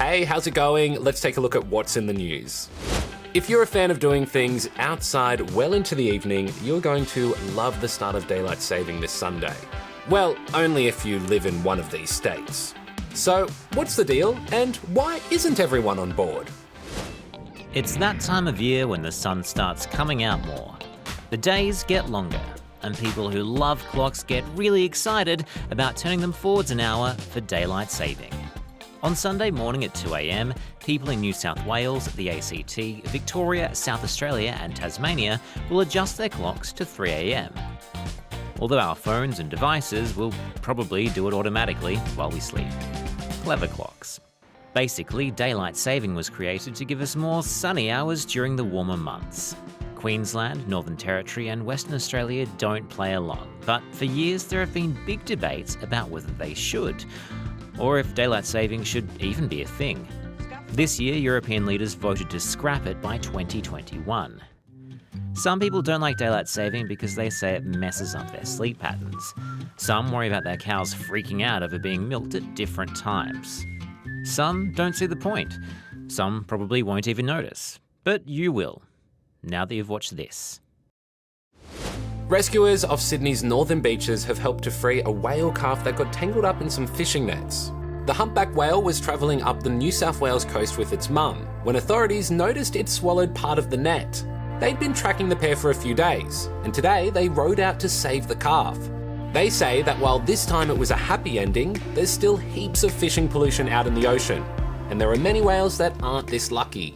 Hey, how's it going? Let's take a look at what's in the news. If you're a fan of doing things outside well into the evening, you're going to love the start of daylight saving this Sunday. Well, only if you live in one of these states. So, what's the deal, and why isn't everyone on board? It's that time of year when the sun starts coming out more. The days get longer, and people who love clocks get really excited about turning them forwards an hour for daylight saving. On Sunday morning at 2 a.m, people in New South Wales, the ACT, Victoria, South Australia and Tasmania will adjust their clocks to 3 a.m. Although our phones and devices will probably do it automatically while we sleep. Clever clocks. Basically, daylight saving was created to give us more sunny hours during the warmer months. Queensland, Northern Territory and Western Australia don't play along, but for years there have been big debates about whether they should, or if daylight saving should even be a thing. This year, European leaders voted to scrap it by 2021. Some people don't like daylight saving because they say it messes up their sleep patterns. Some worry about their cows freaking out over being milked at different times. Some don't see the point. Some probably won't even notice. But you will, now that you've watched this. Rescuers off Sydney's northern beaches have helped to free a whale calf that got tangled up in some fishing nets. The humpback whale was travelling up the New South Wales coast with its mum when authorities noticed it swallowed part of the net. They'd been tracking the pair for a few days, and today they rowed out to save the calf. They say that while this time it was a happy ending, there's still heaps of fishing pollution out in the ocean, and there are many whales that aren't this lucky.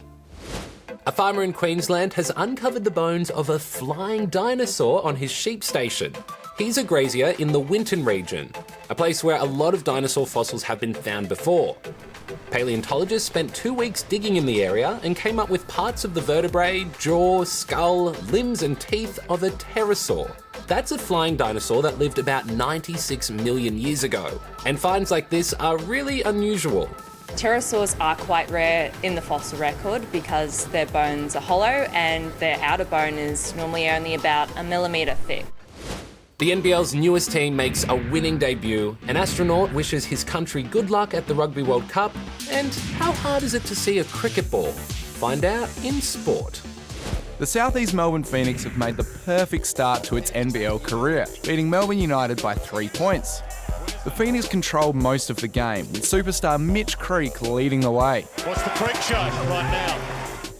A farmer in Queensland has uncovered the bones of a flying dinosaur on his sheep station. He's a grazier in the Winton region, a place where a lot of dinosaur fossils have been found before. Paleontologists spent 2 weeks digging in the area and came up with parts of the vertebrae, jaw, skull, limbs and teeth of a pterosaur. That's a flying dinosaur that lived about 96 million years ago, and finds like this are really unusual. Pterosaurs are quite rare in the fossil record because their bones are hollow and their outer bone is normally only about 1 millimetre thick. The NBL's newest team makes a winning debut. An astronaut wishes his country good luck at the Rugby World Cup. And how hard is it to see a cricket ball? Find out in sport. The South East Melbourne Phoenix have made the perfect start to its NBL career, beating Melbourne United by 3 points. The Phoenix controlled most of the game, with superstar Mitch Creek leading the way. What's the Creek show right now?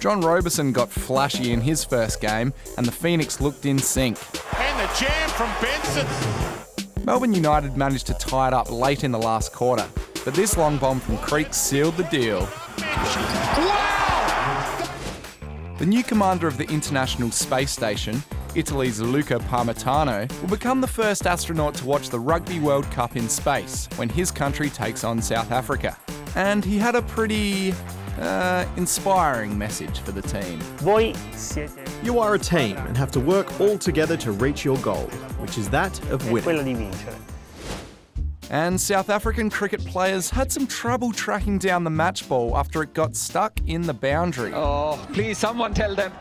John Roberson got flashy in his first game, and the Phoenix looked in sync. And the jam from Benson. Melbourne United managed to tie it up late in the last quarter, but this long bomb from Creek sealed the deal. Wow! The new commander of the International Space Station, Italy's Luca Parmitano, will become the first astronaut to watch the Rugby World Cup in space when his country takes on South Africa. And he had a pretty inspiring message for the team. You are a team and have to work all together to reach your goal, which is that of winning. And South African cricket players had some trouble tracking down the match ball after it got stuck in the boundary. Oh, please, someone tell them.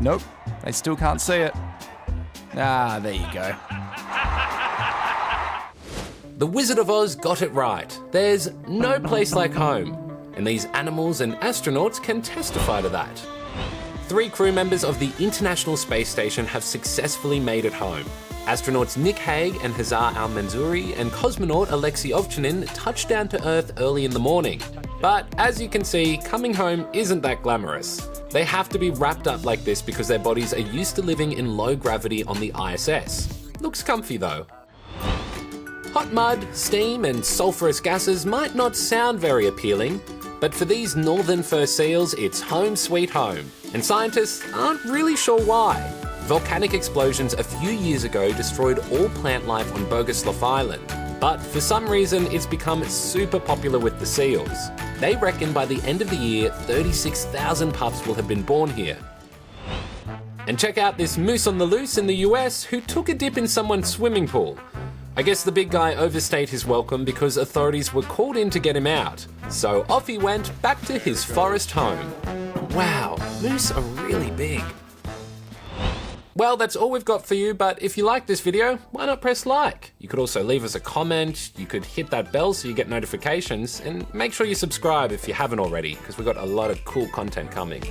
Nope, they still can't see it. Ah, there you go. The Wizard of Oz got it right. There's no place like home, and these animals and astronauts can testify to that. 3 crew members of the International Space Station have successfully made it home. Astronauts Nick Hague and Hazar Al-Manzouri and cosmonaut Alexei Ovchinin touched down to Earth early in the morning. But as you can see, coming home isn't that glamorous. They have to be wrapped up like this because their bodies are used to living in low gravity on the ISS. Looks comfy though. Hot mud, steam and sulphurous gases might not sound very appealing, but for these northern fur seals, it's home sweet home. And scientists aren't really sure why. Volcanic explosions a few years ago destroyed all plant life on Bogoslof Island. But for some reason, it's become super popular with the seals. They reckon by the end of the year, 36,000 pups will have been born here. And check out this moose on the loose in the US who took a dip in someone's swimming pool. I guess the big guy overstayed his welcome because authorities were called in to get him out. So off he went back to his forest home. Wow, moose are really big. Well, that's all we've got for you, but if you like this video, why not press like? You could also leave us a comment, you could hit that bell so you get notifications, and make sure you subscribe if you haven't already, because we've got a lot of cool content coming.